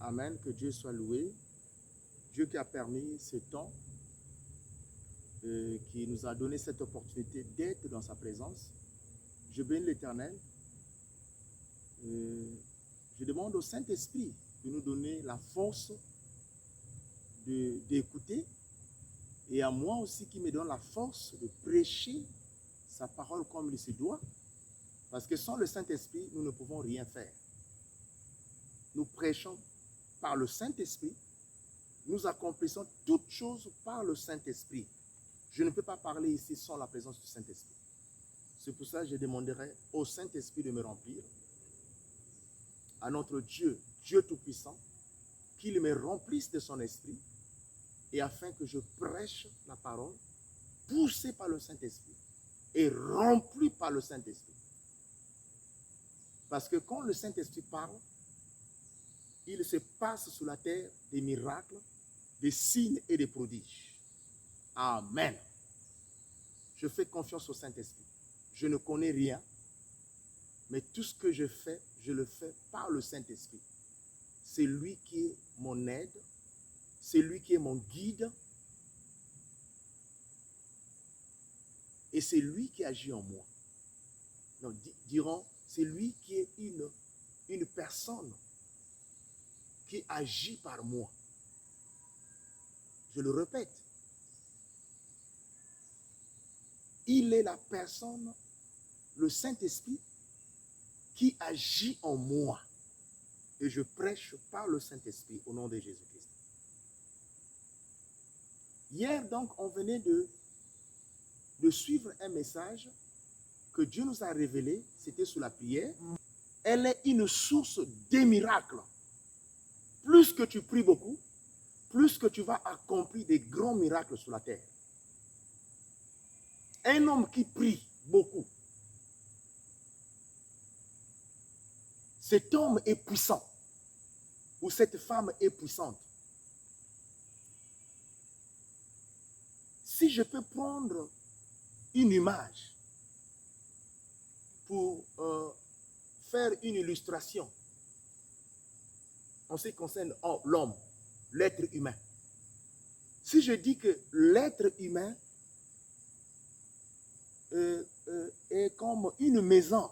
Amen, que Dieu soit loué. Dieu qui a permis ce temps, qui nous a donné cette opportunité d'être dans sa présence. Je bénis l'Éternel. Je demande au Saint-Esprit de nous donner la force d'écouter et à moi aussi qui me donne la force de prêcher sa parole comme il se doit. Parce que sans le Saint-Esprit, nous ne pouvons rien faire. Nous prêchons par le Saint-Esprit. Nous accomplissons toutes choses par le Saint-Esprit. Je ne peux pas parler ici sans la présence du Saint-Esprit. C'est pour ça que je demanderai au Saint-Esprit de me remplir. À notre Dieu, Dieu Tout-Puissant, qu'il me remplisse de son esprit et afin que je prêche la parole, poussé par le Saint-Esprit et rempli par le Saint-Esprit. Parce que quand le Saint-Esprit parle, il se passe sur la terre des miracles, des signes et des prodiges. Amen. Je fais confiance au Saint-Esprit. Je ne connais rien, mais tout ce que je fais, je le fais par le Saint-Esprit. C'est lui qui est mon aide, c'est lui qui est mon guide, et c'est lui qui agit en moi. Donc, diront, c'est lui qui est une personne qui agit par moi. Je le répète. Il est la personne, le Saint-Esprit, qui agit en moi. Et je prêche par le Saint-Esprit au nom de Jésus-Christ. Hier, donc, on venait de suivre un message que Dieu nous a révélé. C'était sous la prière. Elle est une source des miracles. Plus que tu pries beaucoup, plus que tu vas accomplir des grands miracles sur la terre. Un homme qui prie beaucoup, cet homme est puissant, ou cette femme est puissante. Si je peux prendre une image pour faire une illustration en ce qui concerne l'homme, l'être humain. Si je dis que l'être humain est comme une maison,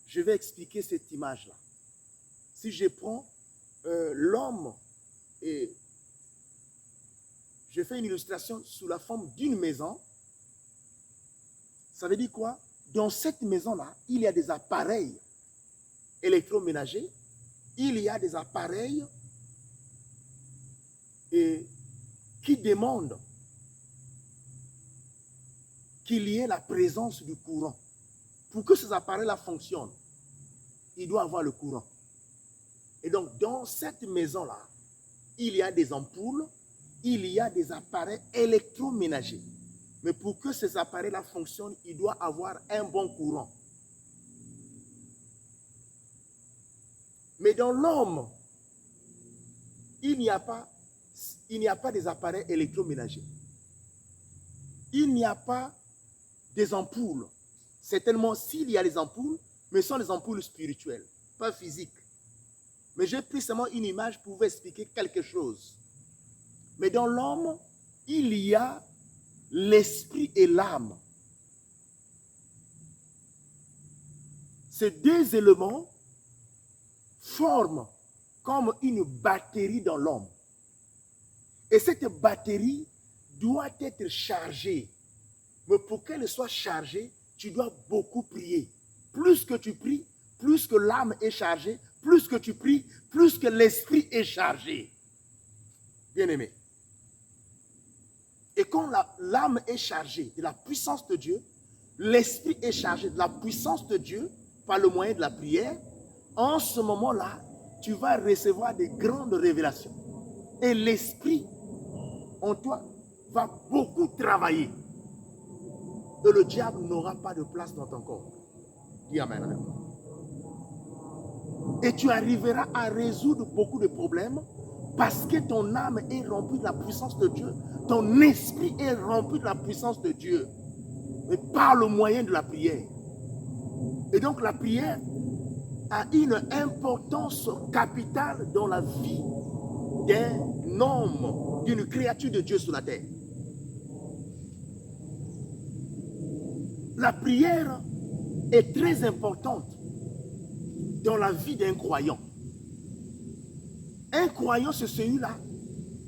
je vais expliquer cette image-là. Si je prends l'homme et je fais une illustration sous la forme d'une maison, ça veut dire quoi? Dans cette maison-là, il y a des appareils électroménagers, il y a des appareils qui demandent qu'il y ait la présence du courant. Pour que ces appareils-là fonctionnent, il doit avoir le courant. Et donc, dans cette maison-là, il y a des ampoules, il y a des appareils électroménagers. Mais pour que ces appareils-là fonctionnent, il doit avoir un bon courant. Mais dans l'homme, il n'y a pas des appareils électroménagers. Il n'y a pas des ampoules. Certainement, s'il y a des ampoules, mais ce sont des ampoules spirituelles, pas physiques. Mais j'ai pris seulement une image pour vous expliquer quelque chose. Mais dans l'homme, il y a l'esprit et l'âme. Ces deux éléments forment comme une batterie dans l'homme. Et cette batterie doit être chargée. Mais pour qu'elle soit chargée, tu dois beaucoup prier. Plus que tu pries, plus que l'âme est chargée, plus que tu pries, plus que l'esprit est chargé. Bien-aimé. Et quand l'âme est chargée de la puissance de Dieu, l'esprit est chargé de la puissance de Dieu par le moyen de la prière, en ce moment-là, tu vas recevoir des grandes révélations. Et l'esprit en toi va beaucoup travailler. Et le diable n'aura pas de place dans ton corps. Dis amen. Et tu arriveras à résoudre beaucoup de problèmes parce que ton âme est remplie de la puissance de Dieu. Ton esprit est rempli de la puissance de Dieu. Mais par le moyen de la prière. Et donc la prière a une importance capitale dans la vie d'un homme, d'une créature de Dieu sur la terre. La prière est très importante dans la vie d'un croyant. Un croyant, c'est celui-là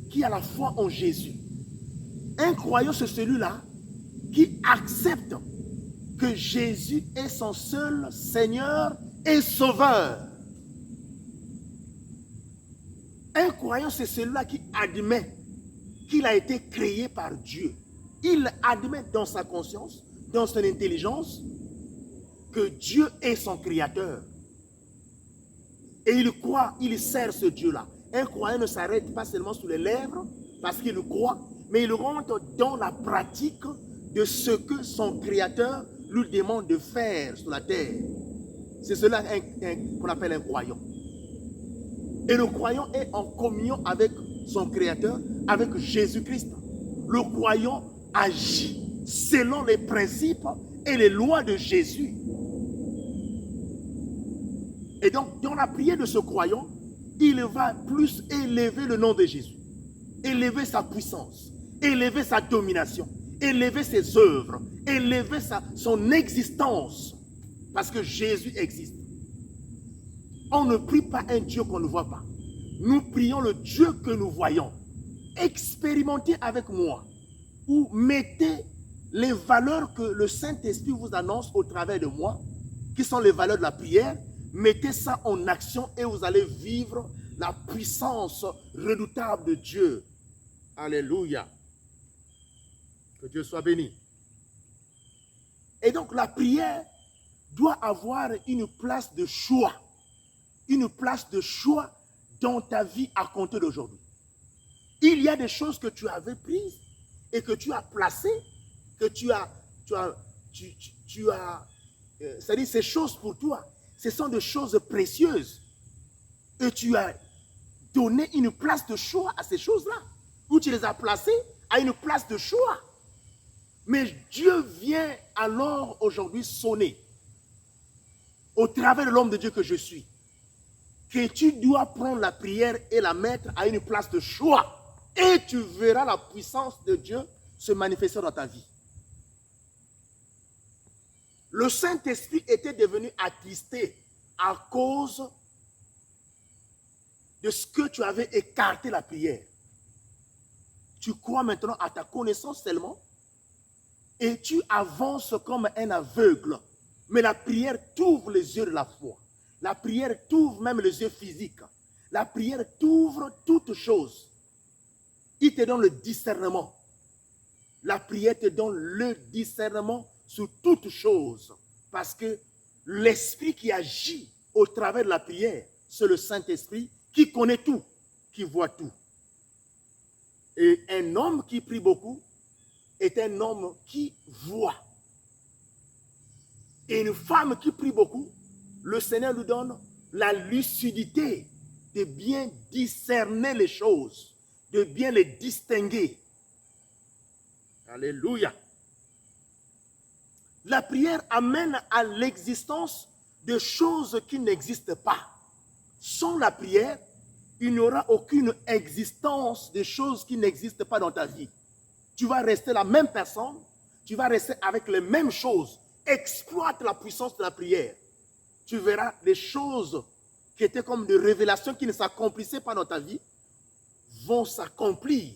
qui a la foi en Jésus. Un croyant, c'est celui-là qui accepte que Jésus est son seul Seigneur et Sauveur. Un croyant, c'est celui-là qui admet qu'il a été créé par Dieu. Il admet dans sa conscience, dans son intelligence, que Dieu est son créateur. Et il croit, il sert ce Dieu-là. Un croyant ne s'arrête pas seulement sur les lèvres parce qu'il croit, mais il rentre dans la pratique de ce que son créateur lui demande de faire sur la terre. C'est cela qu'on appelle un croyant. Et le croyant est en communion avec son créateur, avec Jésus-Christ. Le croyant agit selon les principes et les lois de Jésus. Et donc, dans la prière de ce croyant, il va plus élever le nom de Jésus, élever sa puissance, élever sa domination, élever ses œuvres, élever son existence, parce que Jésus existe. On ne prie pas un Dieu qu'on ne voit pas. Nous prions le Dieu que nous voyons. Expérimentez avec moi, ou mettez les valeurs que le Saint-Esprit vous annonce au travers de moi, qui sont les valeurs de la prière. Mettez ça en action et vous allez vivre la puissance redoutable de Dieu. Alléluia. Que Dieu soit béni. Et donc la prière doit avoir une place de choix. Une place de choix dans ta vie à compter d'aujourd'hui. Il y a des choses que tu avais prises et que tu as placées, que c'est-à-dire ces choses pour toi. Ce sont des choses précieuses. Et tu as donné une place de choix à ces choses-là. Ou tu les as placées à une place de choix. Mais Dieu vient alors aujourd'hui sonner au travers de l'homme de Dieu que je suis. Que tu dois prendre la prière et la mettre à une place de choix. Et tu verras la puissance de Dieu se manifester dans ta vie. Le Saint-Esprit était devenu attristé à cause de ce que tu avais écarté la prière. Tu crois maintenant à ta connaissance seulement et tu avances comme un aveugle. Mais la prière t'ouvre les yeux de la foi. La prière t'ouvre même les yeux physiques. La prière t'ouvre toutes choses. Il te donne le discernement. La prière te donne le discernement sur toutes choses. Parce que l'esprit qui agit au travers de la prière, c'est le Saint-Esprit qui connaît tout, qui voit tout. Et un homme qui prie beaucoup est un homme qui voit. Et une femme qui prie beaucoup, le Seigneur lui donne la lucidité de bien discerner les choses, de bien les distinguer. Alléluia. La prière amène à l'existence de choses qui n'existent pas. Sans la prière, il n'y aura aucune existence de choses qui n'existent pas dans ta vie. Tu vas rester la même personne, tu vas rester avec les mêmes choses. Exploite la puissance de la prière. Tu verras les choses qui étaient comme des révélations qui ne s'accomplissaient pas dans ta vie vont s'accomplir.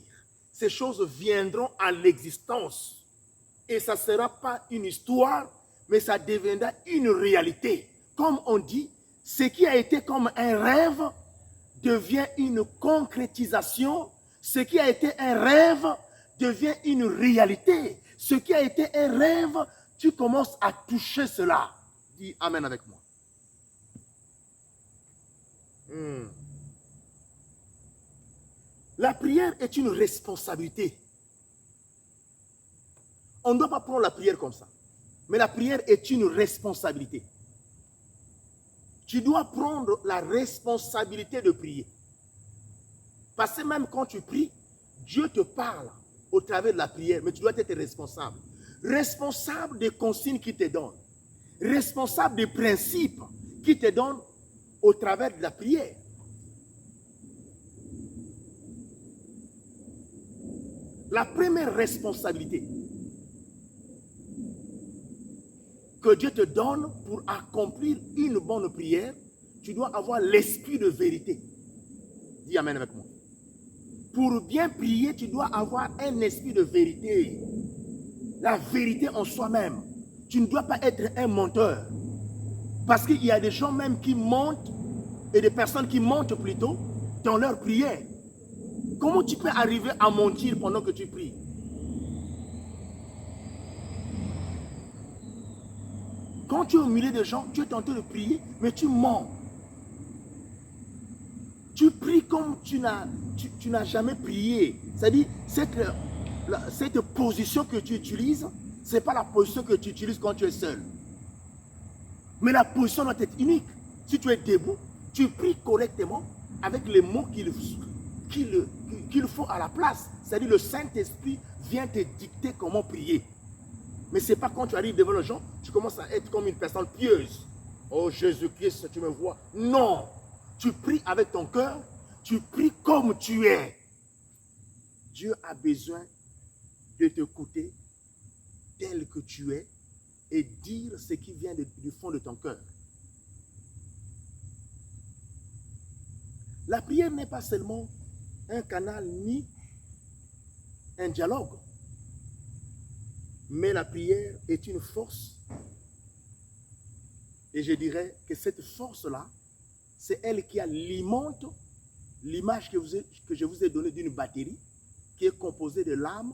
Ces choses viendront à l'existence. Et ça ne sera pas une histoire, mais ça deviendra une réalité. Comme on dit, ce qui a été comme un rêve devient une concrétisation. Ce qui a été un rêve devient une réalité. Ce qui a été un rêve, tu commences à toucher cela. Dis Amen avec moi. La prière est une responsabilité. On ne doit pas prendre la prière comme ça. Mais la prière est une responsabilité. Tu dois prendre la responsabilité de prier. Parce que même quand tu pries, Dieu te parle au travers de la prière, mais tu dois être responsable. Responsable des consignes qu'il te donne. Responsable des principes qu'il te donne au travers de la prière. La première responsabilité que Dieu te donne pour accomplir une bonne prière, tu dois avoir l'esprit de vérité. Dis amen avec moi. Pour bien prier, tu dois avoir un esprit de vérité. La vérité en soi-même. Tu ne dois pas être un menteur. Parce qu'il y a des gens même qui mentent et des personnes qui mentent plutôt dans leur prière. Comment tu peux arriver à mentir pendant que tu pries? Quand tu es au milieu des gens, tu es tenté de prier, mais tu mens. Tu pries comme tu n'as jamais prié. C'est-à-dire, cette position que tu utilises, ce n'est pas la position que tu utilises quand tu es seul. Mais la position doit être unique. Si tu es debout, tu pries correctement avec les mots qu'il faut à la place. C'est-à-dire, le Saint-Esprit vient te dicter comment prier. Mais ce n'est pas quand tu arrives devant les gens, tu commences à être comme une personne pieuse. Oh Jésus-Christ, tu me vois. Non, tu pries avec ton cœur, tu pries comme tu es. Dieu a besoin de t'écouter tel que tu es et dire ce qui vient du fond de ton cœur. La prière n'est pas seulement un canal ni un dialogue. Mais la prière est une force. Et je dirais que cette force-là, c'est elle qui alimente l'image que je vous ai donnée d'une batterie qui est composée de l'âme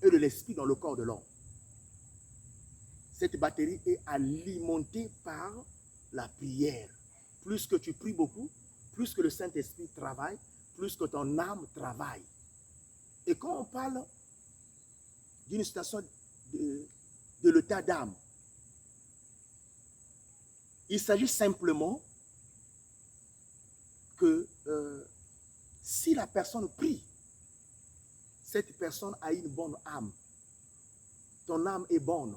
et de l'esprit dans le corps de l'homme. Cette batterie est alimentée par la prière. Plus que tu pries beaucoup, plus que le Saint-Esprit travaille, plus que ton âme travaille. Et quand on parle d'une situation de l'état d'âme, il s'agit simplement que si la personne prie, cette personne a une bonne âme. Ton âme est bonne.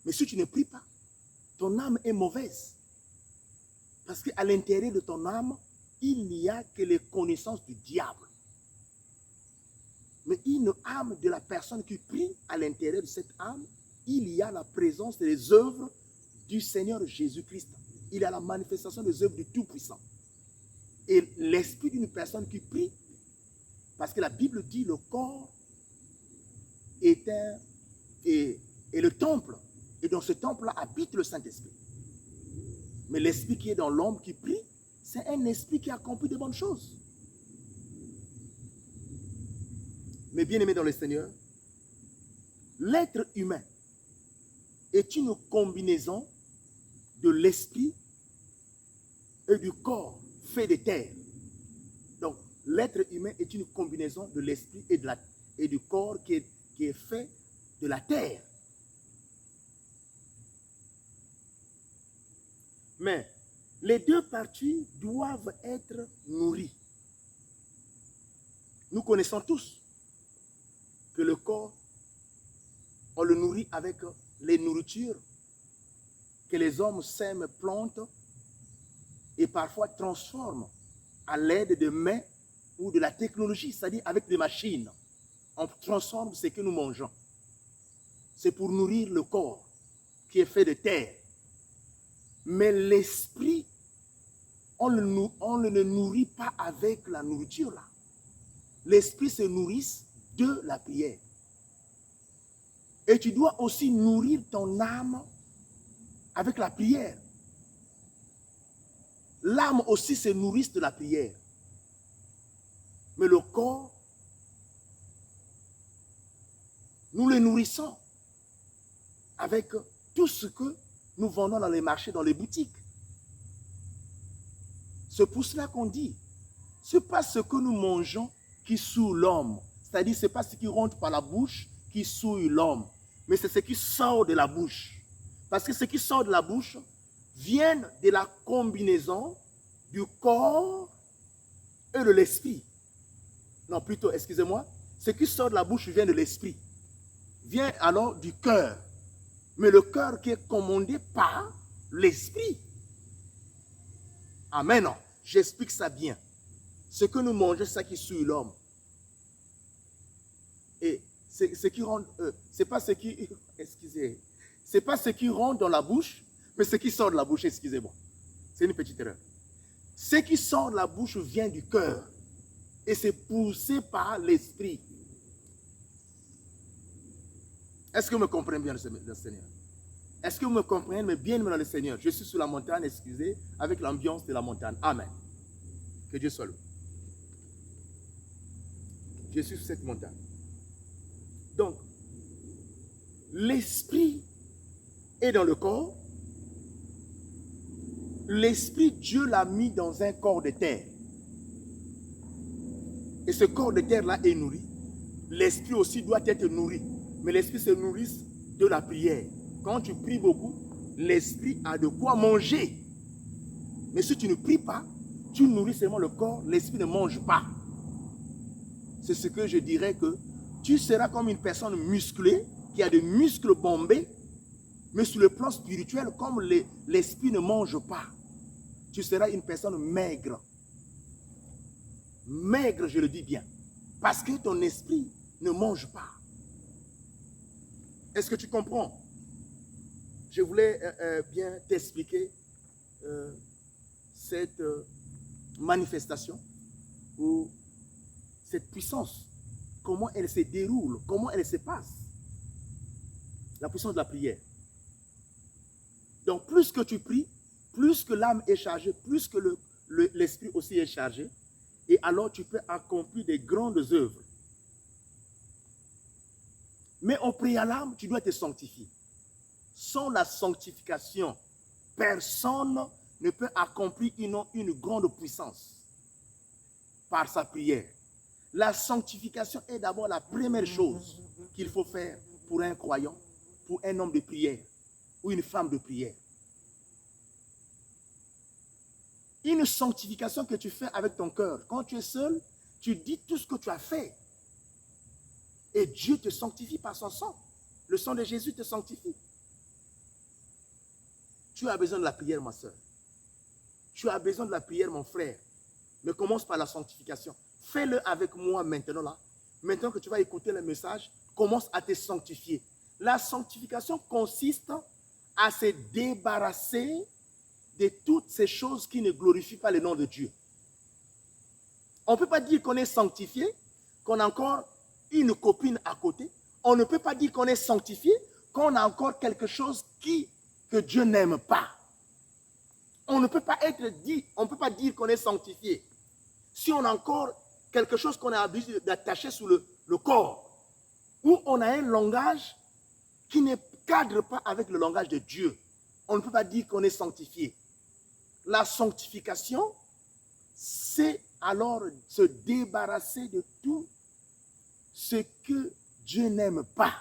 Mais si tu ne pries pas, ton âme est mauvaise. Parce qu'à l'intérieur de ton âme, il n'y a que les connaissances du diable. Mais une âme de la personne qui prie, à l'intérieur de cette âme, il y a la présence des œuvres du Seigneur Jésus-Christ. Il y a la manifestation des œuvres du Tout-Puissant. Et l'esprit d'une personne qui prie, parce que la Bible dit le corps est le temple. Et dans ce temple-là habite le Saint-Esprit. Mais l'esprit qui est dans l'homme qui prie, c'est un esprit qui accomplit de bonnes choses. Mais bien aimé dans le Seigneur, l'être humain est une combinaison de l'esprit et du corps fait de terre. Donc, l'être humain est une combinaison de l'esprit et du corps qui est fait de la terre. Mais les deux parties doivent être nourries. Nous connaissons tous que le corps, on le nourrit avec les nourritures que les hommes sèment, plantent et parfois transforment à l'aide de mains ou de la technologie, c'est-à-dire avec des machines. On transforme ce que nous mangeons. C'est pour nourrir le corps qui est fait de terre. Mais l'esprit, on ne le nourrit pas avec la nourriture là. L'esprit se nourrit de la prière. Et tu dois aussi nourrir ton âme avec la prière. L'âme aussi se nourrit de la prière. Mais le corps, nous le nourrissons avec tout ce que nous vendons dans les marchés, dans les boutiques. C'est pour cela qu'on dit, ce n'est pas ce que nous mangeons qui souille l'homme. C'est-à-dire, ce n'est pas ce qui rentre par la bouche qui souille l'homme, mais c'est ce qui sort de la bouche. Parce que ce qui sort de la bouche vient de la combinaison du corps et de l'esprit. Non, plutôt, excusez-moi, ce qui sort de la bouche vient de l'esprit. Vient alors du cœur. Mais le cœur qui est commandé par l'esprit. Amen. J'explique ça bien. Ce que nous mangeons, c'est ça qui suit l'homme. Et ce qui rend, c'est pas ce qui, excusez, c'est pas ce qui rentre dans la bouche, mais ce qui sort de la bouche, excusez-moi. C'est une petite erreur. Ce qui sort de la bouche vient du cœur et c'est poussé par l'esprit. Est-ce que vous me comprenez bien le Seigneur? Est-ce que vous me comprenez, mais bien dans le Seigneur? Je suis sur la montagne, excusez, avec l'ambiance de la montagne. Amen. Que Dieu soit loué. Je suis sur cette montagne. Donc, l'esprit est dans le corps. L'esprit, Dieu l'a mis dans un corps de terre. Et ce corps de terre-là est nourri. L'esprit aussi doit être nourri. Mais l'esprit se nourrit de la prière. Quand tu pries beaucoup, l'esprit a de quoi manger. Mais si tu ne pries pas, tu nourris seulement le corps, l'esprit ne mange pas. C'est ce que je dirais que tu seras comme une personne musclée, qui a des muscles bombés, mais sur le plan spirituel, comme l'esprit ne mange pas, tu seras une personne maigre. Maigre, je le dis bien. Parce que ton esprit ne mange pas. Est-ce que tu comprends? Je voulais bien t'expliquer cette manifestation ou cette puissance. Comment elle se déroule, comment elle se passe. La puissance de la prière. Donc, plus que tu pries, plus que l'âme est chargée, plus que l'esprit aussi est chargé, et alors tu peux accomplir des grandes œuvres. Mais au préalable, tu dois te sanctifier. Sans la sanctification, personne ne peut accomplir une grande puissance par sa prière. La sanctification est d'abord la première chose qu'il faut faire pour un croyant, pour un homme de prière ou une femme de prière. Une sanctification que tu fais avec ton cœur. Quand tu es seul, tu dis tout ce que tu as fait. Et Dieu te sanctifie par son sang. Le sang de Jésus te sanctifie. Tu as besoin de la prière, ma soeur. Tu as besoin de la prière, mon frère. Mais commence par la sanctification. Fais-le avec moi maintenant là. Maintenant que tu vas écouter le message, commence à te sanctifier. La sanctification consiste à se débarrasser de toutes ces choses qui ne glorifient pas le nom de Dieu. On ne peut pas dire qu'on est sanctifié, qu'on a encore une copine à côté. On ne peut pas dire qu'on est sanctifié, qu'on a encore quelque chose que Dieu n'aime pas. On ne peut pas dire qu'on est sanctifié si on a encore quelque chose qu'on a habitué d'attacher sous le corps, ou on a un langage qui ne cadre pas avec le langage de Dieu. On ne peut pas dire qu'on est sanctifié. La sanctification, c'est alors se débarrasser de tout ce que Dieu n'aime pas.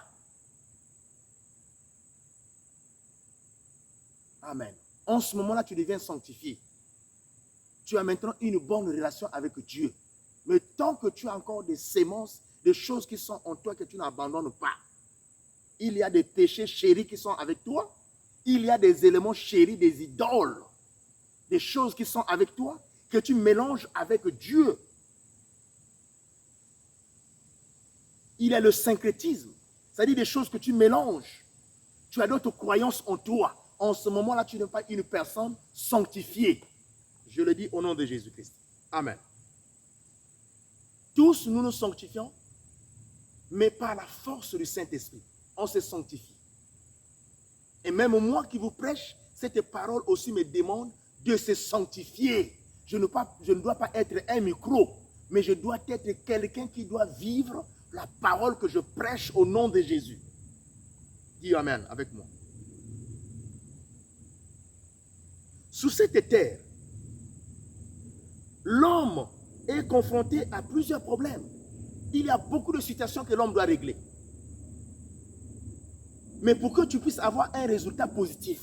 Amen. En ce moment-là, tu deviens sanctifié. Tu as maintenant une bonne relation avec Dieu. Mais tant que tu as encore des sémences, des choses qui sont en toi que tu n'abandonnes pas, il y a des péchés chéris qui sont avec toi, il y a des éléments chéris, des idoles, des choses qui sont avec toi, que tu mélanges avec Dieu. Il y a le syncrétisme, c'est-à-dire des choses que tu mélanges. Tu as d'autres croyances en toi. En ce moment-là, tu n'es pas une personne sanctifiée. Je le dis au nom de Jésus-Christ. Amen. Tous, nous nous sanctifions, mais par la force du Saint-Esprit, on se sanctifie. Et même moi qui vous prêche, cette parole aussi me demande de se sanctifier. Je ne dois pas être un micro, mais je dois être quelqu'un qui doit vivre la parole que je prêche au nom de Jésus. Dis Amen avec moi. Sur cette terre, l'homme est confronté à plusieurs problèmes. Il y a beaucoup de situations que l'homme doit régler. Mais pour que tu puisses avoir un résultat positif,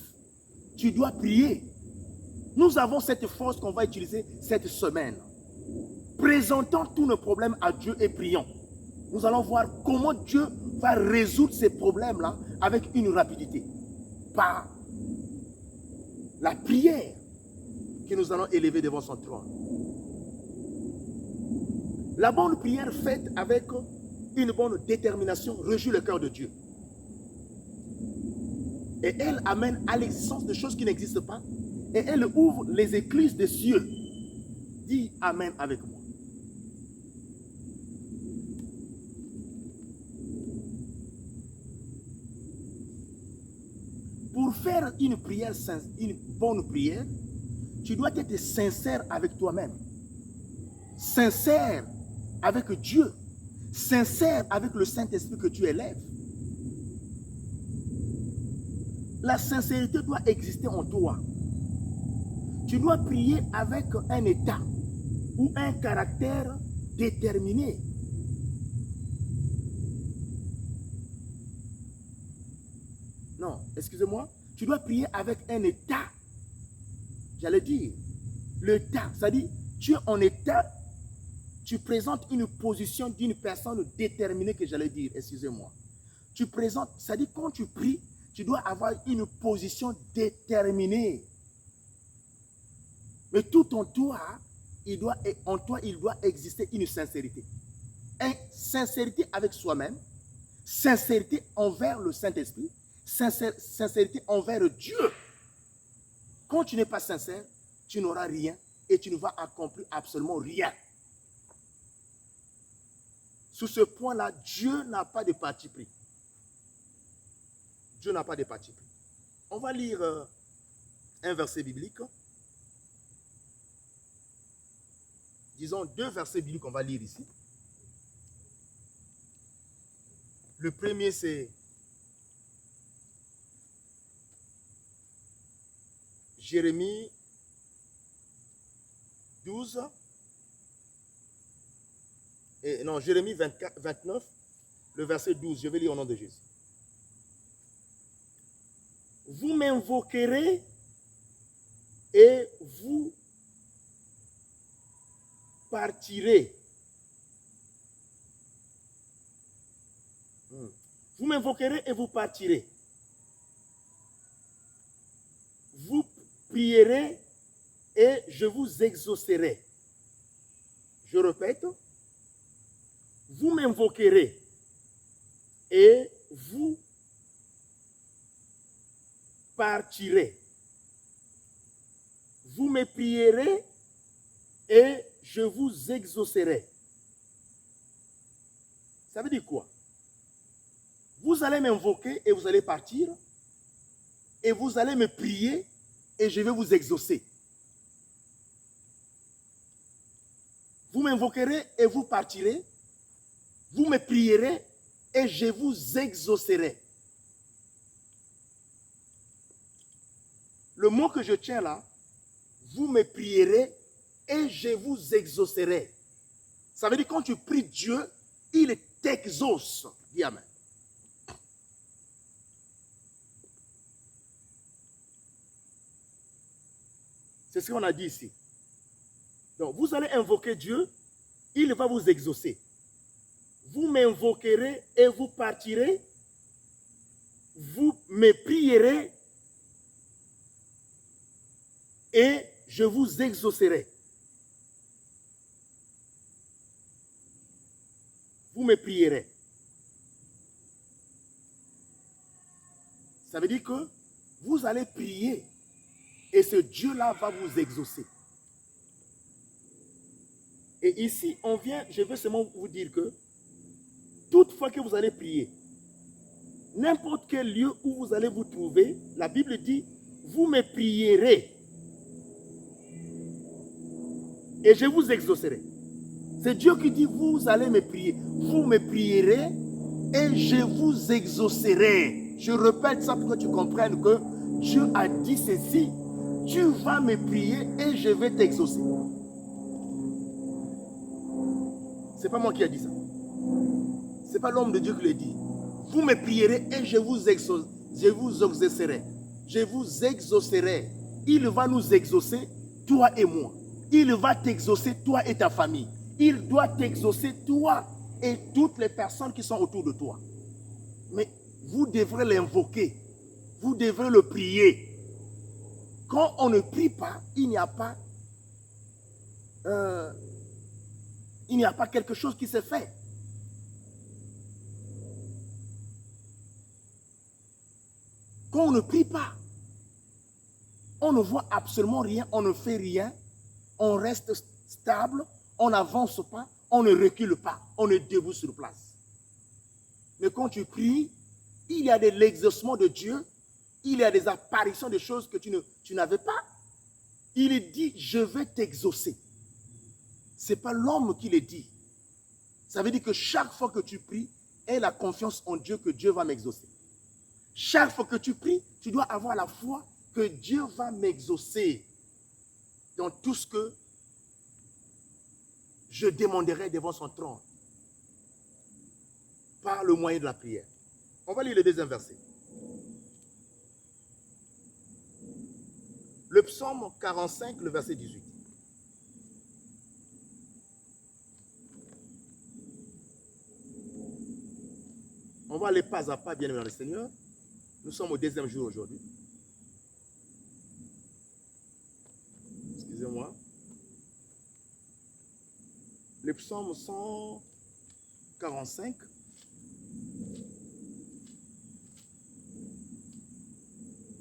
tu dois prier. Nous avons cette force qu'on va utiliser cette semaine. Présentons tous nos problèmes à Dieu et prions. Nous allons voir comment Dieu va résoudre ces problèmes-là avec une rapidité. Par la prière que nous allons élever devant son trône. La bonne prière faite avec une bonne détermination réjouit le cœur de Dieu. Et elle amène à l'existence de choses qui n'existent pas. Et elle ouvre les écluses des cieux. Dis Amen avec moi. Pour faire une prière, une bonne prière, tu dois être sincère avec toi-même. Sincère avec Dieu. Sincère avec le Saint-Esprit que tu élèves. La sincérité doit exister en toi. Tu dois prier avec un état ou un caractère déterminé. Non, excusez-moi. Tu dois prier avec un état. J'allais dire, l'état, c'est-à-dire, tu es en état, tu présentes une position d'une personne déterminée que j'allais dire, excusez-moi. Tu présentes, c'est-à-dire, quand tu pries, tu dois avoir une position déterminée. Mais tout en toi, il doit exister une sincérité. Une sincérité avec soi-même, sincérité envers le Saint-Esprit, sincérité envers Dieu. Quand tu n'es pas sincère, tu n'auras rien et tu ne vas accomplir absolument rien. Sur ce point-là, Dieu n'a pas de parti pris. Dieu n'a pas de parti pris. On va lire un verset biblique. Disons 2 versets bibliques qu'on va lire ici. Le premier, c'est Jérémie 12. Jérémie 29, le verset 12. Je vais lire au nom de Jésus. Vous m'invoquerez et vous partirez. Vous m'invoquerez et vous partirez. Vous prierez et je vous exaucerai. Je répète. Vous m'invoquerez et vous partirez. Vous me prierez et je vous exaucerai. Ça veut dire quoi? Vous allez m'invoquer et vous allez partir. Et vous allez me prier et je vais vous exaucer. Vous m'invoquerez et vous partirez. Vous me prierez et je vous exaucerai. Le mot que je tiens là, vous me prierez et je vous exaucerai. Ça veut dire quand tu pries Dieu, il t'exauce. Dis Amen. C'est ce qu'on a dit ici. Donc, vous allez invoquer Dieu, il va vous exaucer. Vous m'invoquerez et vous partirez. Vous me prierez et je vous exaucerai. Vous me prierez. Ça veut dire que vous allez prier et ce Dieu-là va vous exaucer. Et ici, je veux seulement vous dire que toutefois que vous allez prier, n'importe quel lieu où vous allez vous trouver, la Bible dit, vous me prierez et je vous exaucerai. C'est Dieu qui dit, vous allez me prier. Vous me prierez et je vous exaucerai. Je répète ça pour que tu comprennes que Dieu a dit ceci. Tu vas me prier et je vais t'exaucer. Ce n'est pas moi qui ai dit ça. Ce n'est pas l'homme de Dieu qui le dit. Vous me prierez et je vous exaucerai. Je vous exaucerai. Il va nous exaucer, toi et moi. Il va t'exaucer, toi et ta famille. Il doit t'exaucer, toi et toutes les personnes qui sont autour de toi. Mais vous devrez l'invoquer. Vous devrez le prier. Quand on ne prie pas, il n'y a pas quelque chose qui se fait. Quand on ne prie pas, on ne voit absolument rien, on ne fait rien, on reste stable, on n'avance pas, on ne recule pas, on est debout sur place. Mais quand tu pries, il y a de l'exaucement de Dieu, il y a des apparitions de choses que tu n'avais pas. Il dit, je vais t'exaucer. Ce n'est pas l'homme qui le dit. Ça veut dire que chaque fois que tu pries, aie la confiance en Dieu que Dieu va m'exaucer. Chaque fois que tu pries, tu dois avoir la foi que Dieu va m'exaucer dans tout ce que je demanderai devant son trône par le moyen de la prière. On va lire le deuxième verset. Le psaume 45, le verset 18. On va aller pas à pas, bien aimé dans le Seigneur. Nous sommes au deuxième jour aujourd'hui. Excusez-moi. Le psaume 145.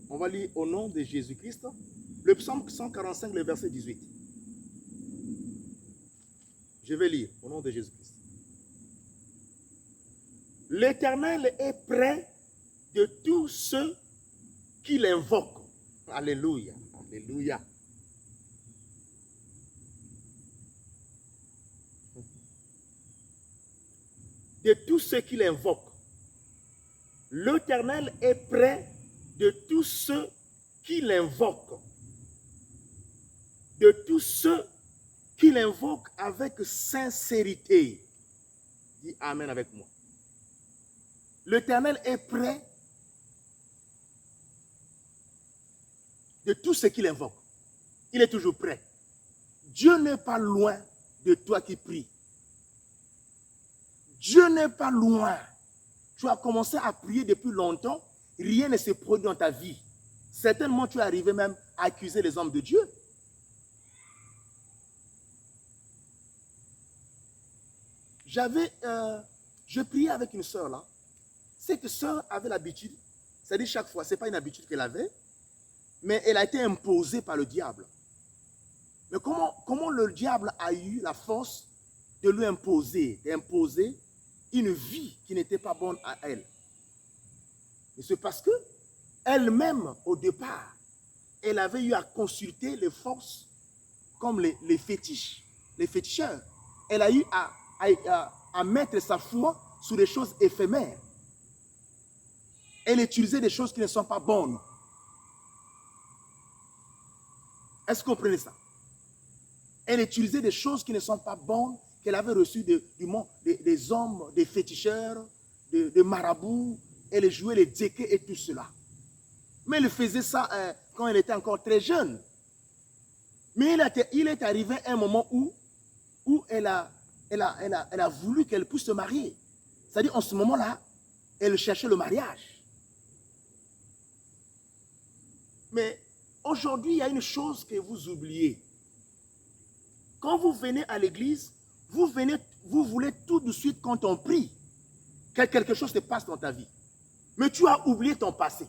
On va lire au nom de Jésus-Christ. Le psaume 145, le verset 18. Je vais lire au nom de Jésus-Christ. L'Éternel est près de tous ceux qui l'invoquent. Alléluia, alléluia. De tous ceux qui l'invoquent. L'Éternel est près de tous ceux qui l'invoquent. De tous ceux qui l'invoquent avec sincérité. Dis Amen avec moi. L'Éternel est près de tous ceux qui l'invoquent. Il est toujours prêt. Dieu n'est pas loin de toi qui pries. Dieu n'est pas loin. Tu as commencé à prier depuis longtemps, rien ne se produit dans ta vie. Certainement, tu es arrivé même à accuser les hommes de Dieu. Je priais avec une sœur là. Cette sœur avait l'habitude, c'est-à-dire chaque fois, ce n'est pas une habitude qu'elle avait, mais elle a été imposée par le diable. Mais comment le diable a eu la force de lui imposer une vie qui n'était pas bonne à elle? Et c'est parce que elle-même, au départ, elle avait eu à consulter les forces comme les fétiches, les féticheurs. Elle a eu à mettre sa foi sur des choses éphémères. Elle utilisait des choses qui ne sont pas bonnes. Est-ce que vous comprenez ça? Elle utilisait des choses qui ne sont pas bonnes, qu'elle avait reçues des hommes, des féticheurs, des marabouts. Elle jouait les dzékés et tout cela. Mais elle faisait ça quand elle était encore très jeune. Mais il est arrivé un moment où elle a voulu qu'elle puisse se marier. C'est-à-dire, en ce moment-là, elle cherchait le mariage. Mais aujourd'hui, il y a une chose que vous oubliez. Quand vous venez à l'église, vous voulez tout de suite, quand on prie, que quelque chose se passe dans ta vie. Mais tu as oublié ton passé.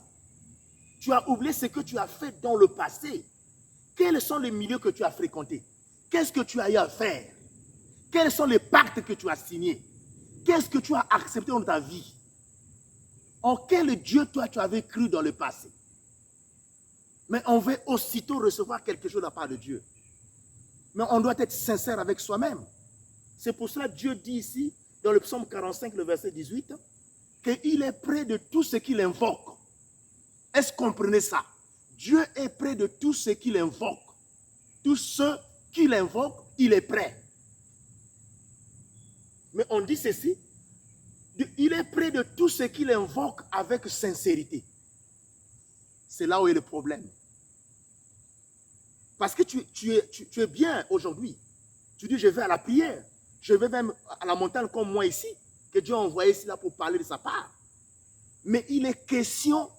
Tu as oublié ce que tu as fait dans le passé. Quels sont les milieux que tu as fréquentés? Qu'est-ce que tu as eu à faire? Quels sont les pactes que tu as signés? Qu'est-ce que tu as accepté dans ta vie? En quel Dieu, toi, tu avais cru dans le passé? Mais on veut aussitôt recevoir quelque chose de la part de Dieu. Mais on doit être sincère avec soi-même. C'est pour cela que Dieu dit ici, dans le psaume 45, le verset 18, qu'il est près de tous ceux qui l'invoquent. Est-ce que vous comprenez ça? Dieu est près de tous ceux qui l'invoquent. Tous ceux qui l'invoquent, il est prêt. Mais on dit ceci, il est près de tous ceux qui l'invoquent avec sincérité. C'est là où est le problème. Parce que tu es bien aujourd'hui. Tu dis, je vais à la prière. Je vais même à la montagne comme moi ici, que Dieu a envoyé ici là pour parler de sa part. Mais il est question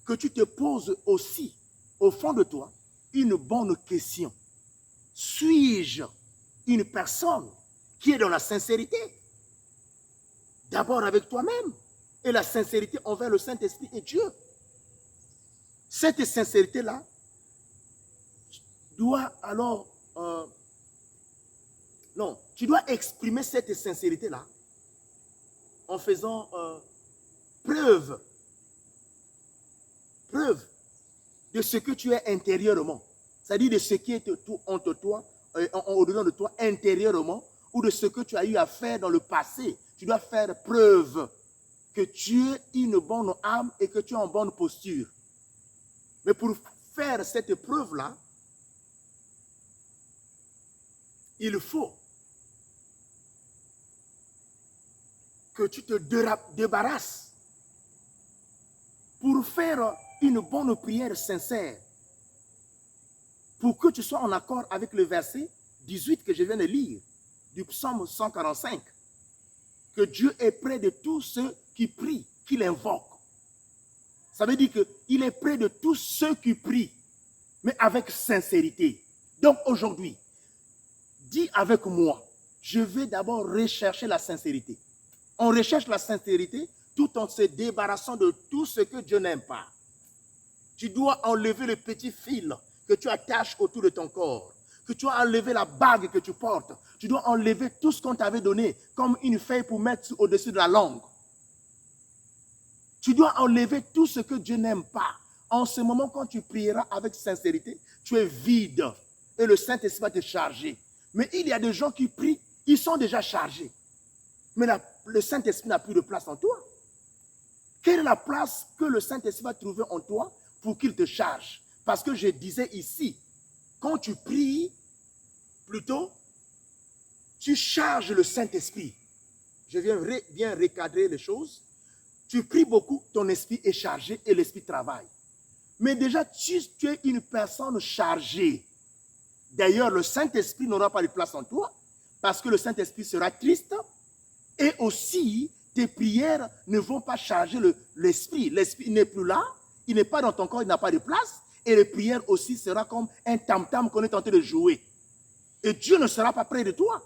que tu te poses aussi, au fond de toi, une bonne question. Suis-je une personne qui est dans la sincérité? D'abord avec toi-même et la sincérité envers le Saint-Esprit et Dieu. Cette sincérité-là doit alors... non, tu dois exprimer cette sincérité-là en faisant preuve de ce que tu es intérieurement. C'est-à-dire de ce qui est entre toi, au-dedans de toi intérieurement, ou de ce que tu as eu à faire dans le passé. Tu dois faire preuve que tu es une bonne âme et que tu es en bonne posture. Mais pour faire cette preuve-là, il faut que tu te débarrasses pour faire une bonne prière sincère, pour que tu sois en accord avec le verset 18 que je viens de lire, du psaume 145, que Dieu est près de tous ceux qui prient, qui l'invoquent. Ça veut dire qu'il est près de tous ceux qui prient, mais avec sincérité. Donc aujourd'hui, dis avec moi, je vais d'abord rechercher la sincérité. On recherche la sincérité tout en se débarrassant de tout ce que Dieu n'aime pas. Tu dois enlever le petit fil que tu attaches autour de ton corps, que tu dois enlever la bague que tu portes, tu dois enlever tout ce qu'on t'avait donné comme une feuille pour mettre au-dessus de la langue. Tu dois enlever tout ce que Dieu n'aime pas. En ce moment, quand tu prieras avec sincérité, tu es vide et le Saint-Esprit va te charger. Mais il y a des gens qui prient, ils sont déjà chargés. Mais le Saint-Esprit n'a plus de place en toi. Quelle est la place que le Saint-Esprit va trouver en toi pour qu'il te charge? Parce que je disais ici, quand tu pries, plutôt, tu charges le Saint-Esprit. Je viens bien recadrer les choses. Tu pries beaucoup, ton esprit est chargé et l'esprit travaille. Mais déjà, tu es une personne chargée. D'ailleurs, le Saint-Esprit n'aura pas de place en toi parce que le Saint-Esprit sera triste et aussi, tes prières ne vont pas charger l'esprit. L'esprit n'est plus là, il n'est pas dans ton corps, il n'a pas de place. Et les prières aussi sera comme un tam-tam qu'on est tenté de jouer. Et Dieu ne sera pas près de toi.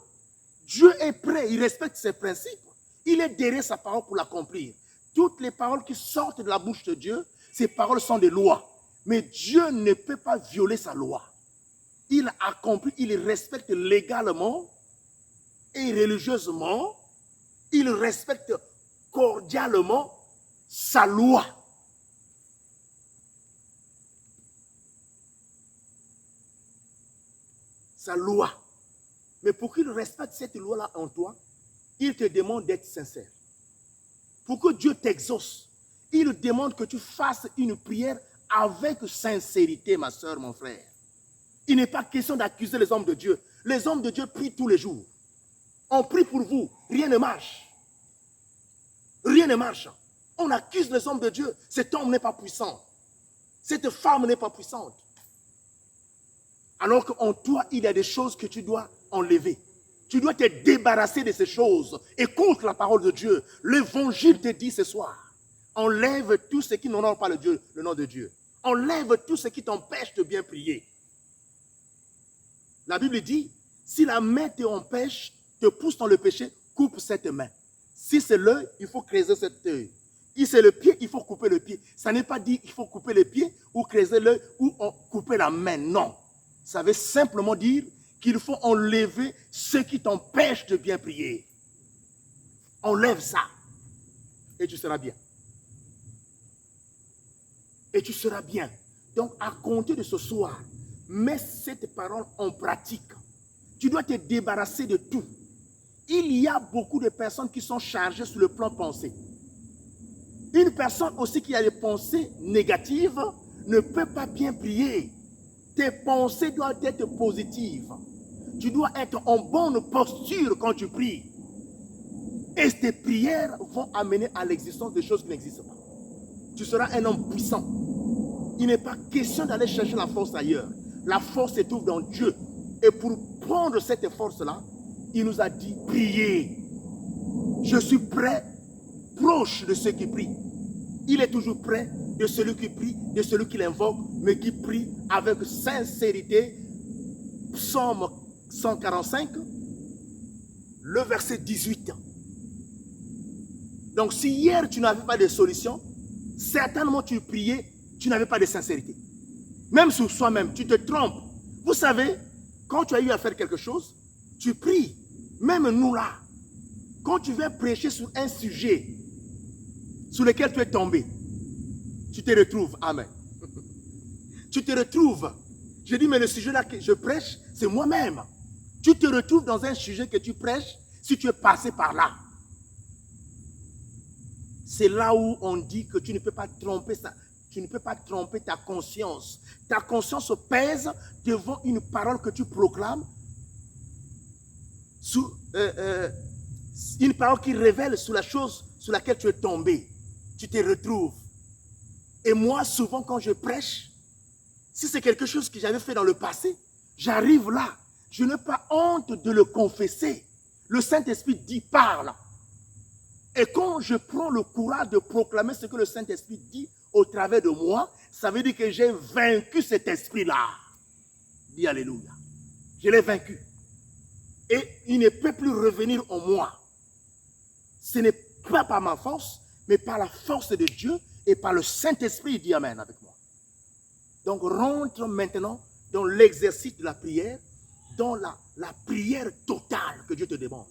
Dieu est prêt, il respecte ses principes. Il est derrière sa parole pour l'accomplir. Toutes les paroles qui sortent de la bouche de Dieu, ces paroles sont des lois. Mais Dieu ne peut pas violer sa loi. Il accomplit, il respecte légalement et religieusement, il respecte cordialement sa loi. Sa loi. Mais pour qu'il respecte cette loi-là en toi, il te demande d'être sincère. Pour que Dieu t'exauce, il demande que tu fasses une prière avec sincérité, ma soeur, mon frère. Il n'est pas question d'accuser les hommes de Dieu. Les hommes de Dieu prient tous les jours. On prie pour vous, rien ne marche. Rien ne marche. On accuse les hommes de Dieu. Cet homme n'est pas puissant. Cette femme n'est pas puissante. Alors qu'en toi, il y a des choses que tu dois enlever. Tu dois te débarrasser de ces choses. Écoute la parole de Dieu. L'évangile te dit ce soir. Enlève tout ce qui n'honore pas le nom de Dieu. Enlève tout ce qui t'empêche de bien prier. La Bible dit, si la main t'empêche, te pousse dans le péché, coupe cette main. Si c'est l'œil, il faut creuser cet œil. Si c'est le pied, il faut couper le pied. Ça n'est pas dit qu'il faut couper le pied ou creuser l'œil ou couper la main. Non. Ça veut simplement dire qu'il faut enlever ce qui t'empêche de bien prier. Enlève ça et tu seras bien. Et tu seras bien. Donc, à compter de ce soir, mets cette parole en pratique. Tu dois te débarrasser de tout. Il y a beaucoup de personnes qui sont chargées sur le plan pensée. Une personne aussi qui a des pensées négatives ne peut pas bien prier. Tes pensées doivent être positives. Tu dois être en bonne posture quand tu pries. Et tes prières vont amener à l'existence de choses qui n'existent pas. Tu seras un homme puissant. Il n'est pas question d'aller chercher la force ailleurs. La force se trouve dans Dieu. Et pour prendre cette force-là, il nous a dit, priez. Je suis prêt, proche de ceux qui prient. Il est toujours prêt de celui qui prie, de celui qui l'invoque, mais qui prie avec sincérité. Psaume 145, le verset 18. Donc si hier tu n'avais pas de solution, certainement tu priais, tu n'avais pas de sincérité. Même sur soi-même, tu te trompes. Vous savez, quand tu as eu à faire quelque chose, tu pries. Même nous là, quand tu viens prêcher sur un sujet sur lequel tu es tombé, tu te retrouves. Amen. Tu te retrouves. Je dis, mais le sujet là que je prêche, c'est moi-même. Tu te retrouves dans un sujet que tu prêches si tu es passé par là. C'est là où on dit que tu ne peux pas tromper ça. Tu ne peux pas tromper ta conscience. Ta conscience pèse devant une parole que tu proclames, une parole qui révèle sur la chose sur laquelle tu es tombé. Tu te retrouves. Et moi, souvent, quand je prêche, si c'est quelque chose que j'avais fait dans le passé, j'arrive là. Je n'ai pas honte de le confesser. Le Saint-Esprit dit, parle. Et quand je prends le courage de proclamer ce que le Saint-Esprit dit au travers de moi, ça veut dire que j'ai vaincu cet esprit-là. Dis alléluia. Je l'ai vaincu. Et il ne peut plus revenir en moi. Ce n'est pas par ma force, mais par la force de Dieu et par le Saint-Esprit. Dis amen avec moi. Donc rentre maintenant dans l'exercice de la prière, dans la prière totale que Dieu te demande.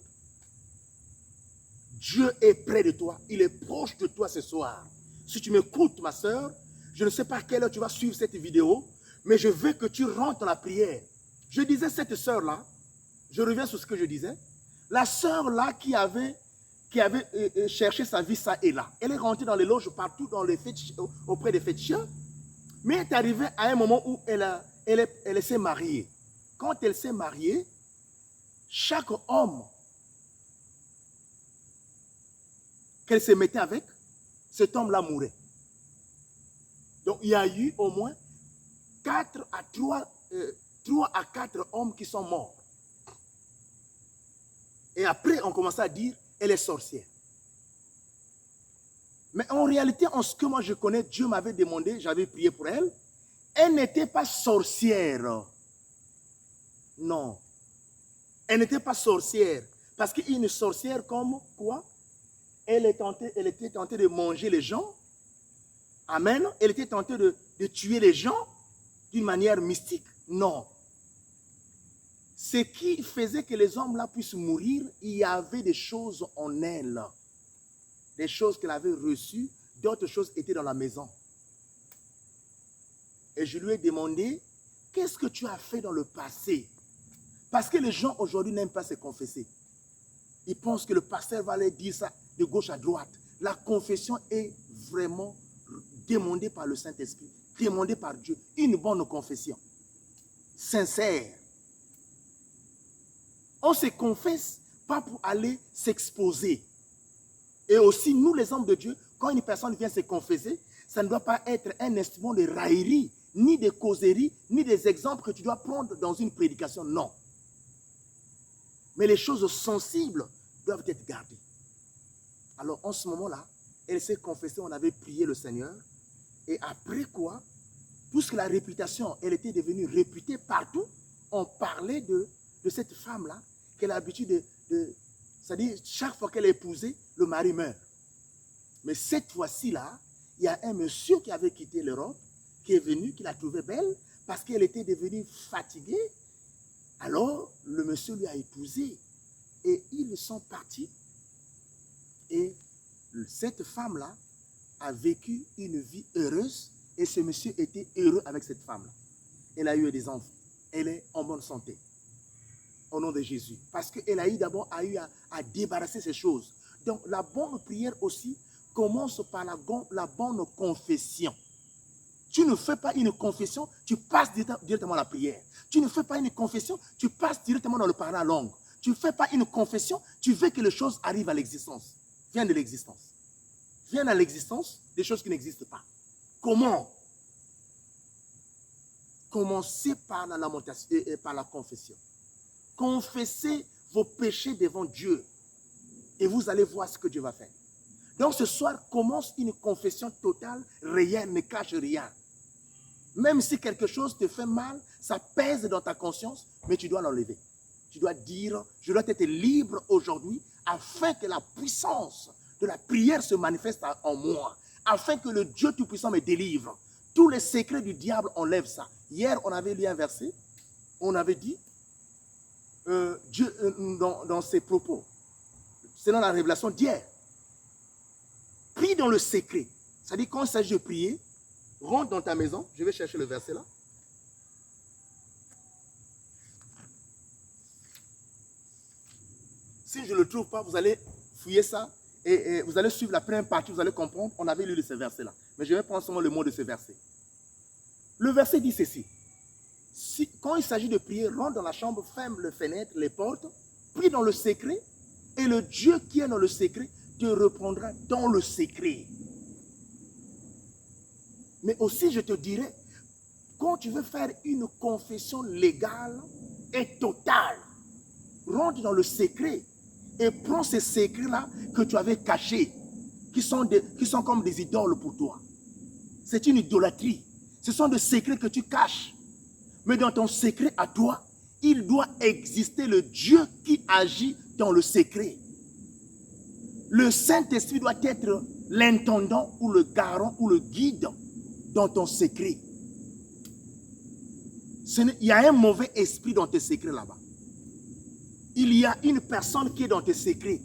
Dieu est près de toi, il est proche de toi ce soir. Si tu m'écoutes, ma soeur, je ne sais pas à quelle heure tu vas suivre cette vidéo, mais je veux que tu rentres dans la prière. Je disais cette soeur-là, je reviens sur ce que je disais, la soeur-là qui avait cherché sa vie ça et là, elle est rentrée dans les loges partout dans les auprès des féticheurs, mais elle est arrivée à un moment où elle s'est mariée. Quand elle s'est mariée, chaque homme qu'elle se mettait avec, cet homme-là mourait. Donc, il y a eu au moins 3 à 4 hommes qui sont morts. Et après, on commençait à dire, elle est sorcière. Mais en réalité, en ce que moi je connais, Dieu m'avait demandé, j'avais prié pour elle, elle n'était pas sorcière. Non. Elle n'était pas sorcière. Parce qu'une sorcière comme quoi? Elle était tentée de manger les gens. Amen. Elle était tentée de tuer les gens d'une manière mystique. Non. Ce qui faisait que les hommes là puissent mourir, il y avait des choses en elle. Des choses qu'elle avait reçues, d'autres choses étaient dans la maison. Et je lui ai demandé, qu'est-ce que tu as fait dans le passé? Parce que les gens aujourd'hui n'aiment pas se confesser. Ils pensent que le pasteur va leur dire ça de gauche à droite. La confession est vraiment demandée par le Saint-Esprit, demandée par Dieu. Une bonne confession, sincère. On se confesse pas pour aller s'exposer. Et aussi, nous les hommes de Dieu, quand une personne vient se confesser, ça ne doit pas être un instrument de raillerie, ni de causerie, ni des exemples que tu dois prendre dans une prédication. Non. Mais les choses sensibles doivent être gardées. Alors, en ce moment-là, elle s'est confessée, on avait prié le Seigneur. Et après quoi, puisque la réputation, elle était devenue réputée partout, on parlait de cette femme-là, qu'elle a l'habitude c'est-à-dire, chaque fois qu'elle est épousée, le mari meurt. Mais cette fois-ci-là, il y a un monsieur qui avait quitté l'Europe, qui est venu, qui l'a trouvée belle, parce qu'elle était devenue fatiguée. Alors, le monsieur lui a épousé. Et ils sont partis. Et cette femme-là a vécu une vie heureuse. Et ce monsieur était heureux avec cette femme-là. Elle a eu des enfants. Elle est en bonne santé. Au nom de Jésus. Parce qu'elle a eu d'abord à débarrasser ces choses. Donc, la bonne prière aussi commence par la bonne confession. Tu ne fais pas une confession, tu passes directement à la prière. Tu ne fais pas une confession, tu passes directement dans le parler en langue. Tu ne fais pas une confession, tu veux que les choses arrivent à l'existence. Viens de l'existence. Viens à l'existence des choses qui n'existent pas. Comment? Commencez par la lamentation et par la confession. Confessez vos péchés devant Dieu et vous allez voir ce que Dieu va faire. Donc ce soir, commence une confession totale, réelle, ne cache rien. Même si quelque chose te fait mal, ça pèse dans ta conscience, mais tu dois l'enlever. Tu dois dire, je dois être libre aujourd'hui afin que la puissance de la prière se manifeste en moi, afin que le Dieu Tout-Puissant me délivre. Tous les secrets du diable, enlève ça. Hier, on avait lu un verset, on avait dit, Dieu, dans ses propos, selon la révélation d'hier, prie dans le secret. C'est-à-dire, quand il s'agit de prier, rentre dans ta maison. Je vais chercher le verset là. Si je ne le trouve pas, vous allez fouiller ça et vous allez suivre la première partie, vous allez comprendre. On avait lu ce verset-là. Mais je vais prendre seulement le mot de ce verset. Le verset dit ceci. Quand il s'agit de prier, rentre dans la chambre, ferme les fenêtres, les portes, prie dans le secret, et le Dieu qui est dans le secret te reprendra dans le secret. Mais aussi, je te dirais, quand tu veux faire une confession légale et totale, rentre dans le secret et prends ces secrets-là que tu avais cachés, qui sont comme des idoles pour toi. C'est une idolâtrie. Ce sont des secrets que tu caches. Mais dans ton secret à toi, il doit exister le Dieu qui agit dans le secret. Le Saint-Esprit doit être l'intendant ou le garant ou le guide dans ton secret. Il y a un mauvais esprit dans tes secrets là-bas. Il y a une personne qui est dans tes secrets,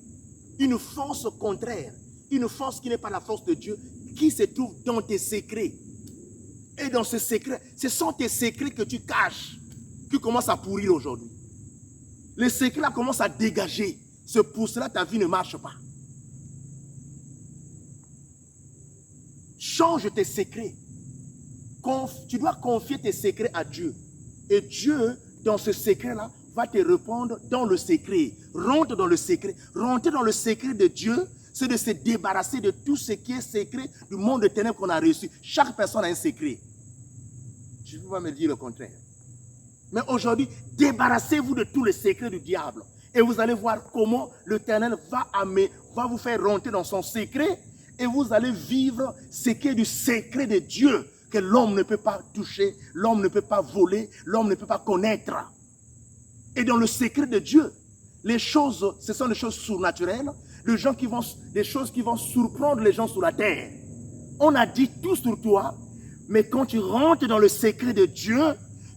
une force contraire, une force qui n'est pas la force de Dieu, qui se trouve dans tes secrets. Et dans ces secrets, ce sont tes secrets que tu caches, qui commencent à pourrir aujourd'hui. Les secrets là commencent à dégager. C'est pour cela que ta vie ne marche pas. Change tes secrets. Tu dois confier tes secrets à Dieu. Et Dieu, dans ce secret-là, va te répondre dans le secret. Rentre dans le secret. Rentrer dans le secret de Dieu, c'est de se débarrasser de tout ce qui est secret du monde de ténèbres qu'on a reçu. Chaque personne a un secret. Je ne peux pas me dire le contraire. Mais aujourd'hui, débarrassez-vous de tous les secrets du diable. Et vous allez voir comment l'Éternel va vous faire rentrer dans son secret. Et vous allez vivre ce qui est du secret de Dieu, que l'homme ne peut pas toucher, l'homme ne peut pas voler, l'homme ne peut pas connaître. Et dans le secret de Dieu, les choses, ce sont des choses surnaturelles, des choses qui vont surprendre les gens sur la terre. On a dit tout sur toi, mais quand tu rentres dans le secret de Dieu,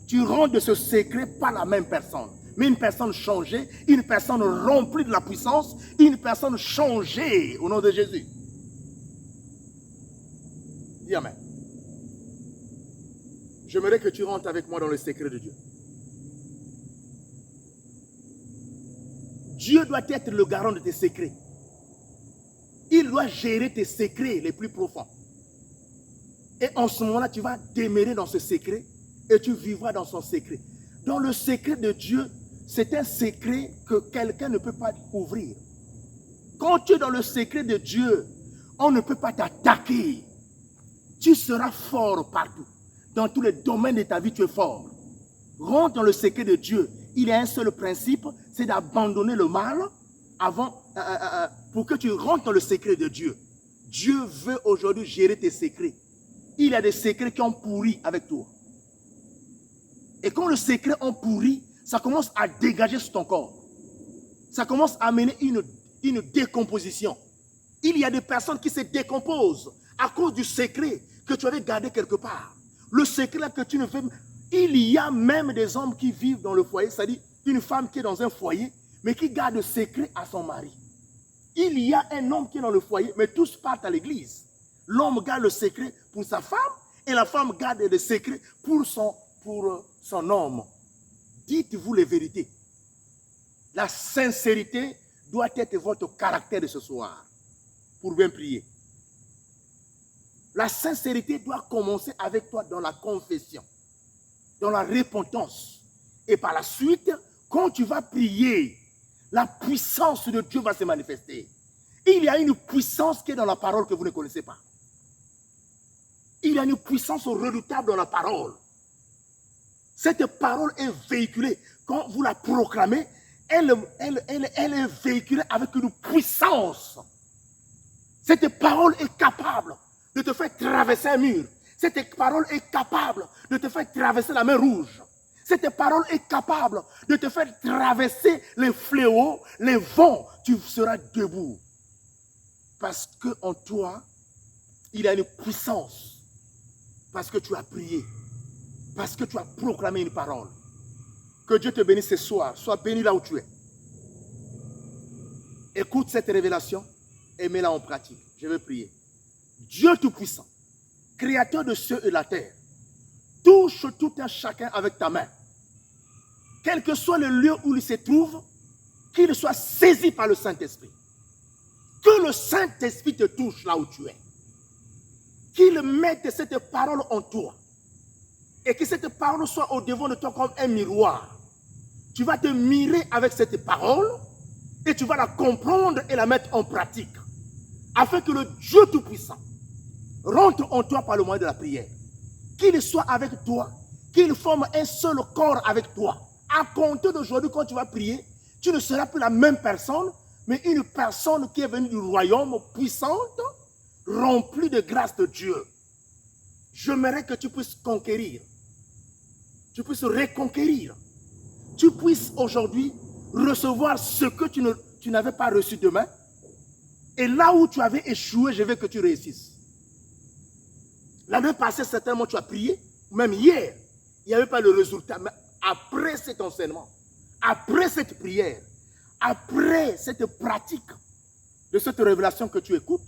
tu rentres de ce secret pas la même personne, mais une personne changée, une personne remplie de la puissance, une personne changée au nom de Jésus. Dis Amen. J'aimerais que tu rentres avec moi dans le secret de Dieu. Dieu doit être le garant de tes secrets. Il doit gérer tes secrets les plus profonds. Et en ce moment-là, tu vas demeurer dans ce secret et tu vivras dans son secret. Dans le secret de Dieu, c'est un secret que quelqu'un ne peut pas ouvrir. Quand tu es dans le secret de Dieu, on ne peut pas t'attaquer. Tu seras fort partout. Dans tous les domaines de ta vie, tu es fort. Rentre dans le secret de Dieu. Il y a un seul principe, c'est d'abandonner le mal pour que tu rentres dans le secret de Dieu. Dieu veut aujourd'hui gérer tes secrets. Il y a des secrets qui ont pourri avec toi. Et quand le secret ont pourri, ça commence à dégager sur ton corps. Ça commence à amener une décomposition. Il y a des personnes qui se décomposent à cause du secret que tu avais gardé quelque part. Le secret là que tu ne fais. Il y a même des hommes qui vivent dans le foyer, c'est-à-dire une femme qui est dans un foyer, mais qui garde le secret à son mari. Il y a un homme qui est dans le foyer, mais tous partent à l'église. L'homme garde le secret pour sa femme et la femme garde le secret pour son homme. Dites-vous les vérités. La sincérité doit être votre caractère de ce soir pour bien prier. La sincérité doit commencer avec toi dans la confession, dans la repentance. Et par la suite, quand tu vas prier, la puissance de Dieu va se manifester. Il y a une puissance qui est dans la parole que vous ne connaissez pas. Il y a une puissance redoutable dans la parole. Cette parole est véhiculée. Quand vous la proclamez, elle est véhiculée avec une puissance. Cette parole est capable de te faire traverser un mur. Cette parole est capable de te faire traverser la mer Rouge. Cette parole est capable de te faire traverser les fléaux, les vents. Tu seras debout. Parce qu'en toi, il y a une puissance. Parce que tu as prié. Parce que tu as proclamé une parole. Que Dieu te bénisse ce soir. Sois béni là où tu es. Écoute cette révélation et mets-la en pratique. Je vais prier. Dieu Tout-Puissant, Créateur de cieux et de la terre, touche tout un chacun avec ta main. Quel que soit le lieu où il se trouve, qu'il soit saisi par le Saint-Esprit. Que le Saint-Esprit te touche là où tu es. Qu'il mette cette parole en toi. Et que cette parole soit au devant de toi comme un miroir. Tu vas te mirer avec cette parole et tu vas la comprendre et la mettre en pratique. Afin que le Dieu Tout-Puissant rentre en toi par le moyen de la prière. Qu'il soit avec toi, qu'il forme un seul corps avec toi. À compter d'aujourd'hui, quand tu vas prier, tu ne seras plus la même personne, mais une personne qui est venue du royaume puissante, remplie de grâce de Dieu. J'aimerais que tu puisses conquérir, tu puisses reconquérir, tu puisses aujourd'hui recevoir ce que tu n'avais pas reçu demain. Et là où tu avais échoué, je veux que tu réussisses. L'année passée, certainement, tu as prié, même hier, il n'y avait pas le résultat. Mais après cet enseignement, après cette prière, après cette pratique de cette révélation que tu écoutes,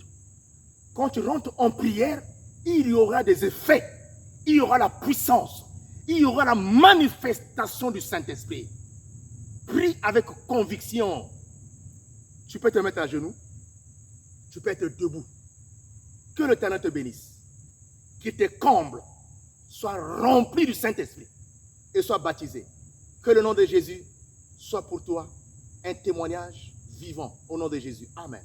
quand tu rentres en prière, il y aura des effets, il y aura la puissance, il y aura la manifestation du Saint-Esprit. Prie avec conviction. Tu peux te mettre à genoux, tu peux être debout. Que l'Éternel te bénisse, qu'il te comble, soit rempli du Saint-Esprit et soit baptisé. Que le nom de Jésus soit pour toi un témoignage vivant au nom de Jésus. Amen.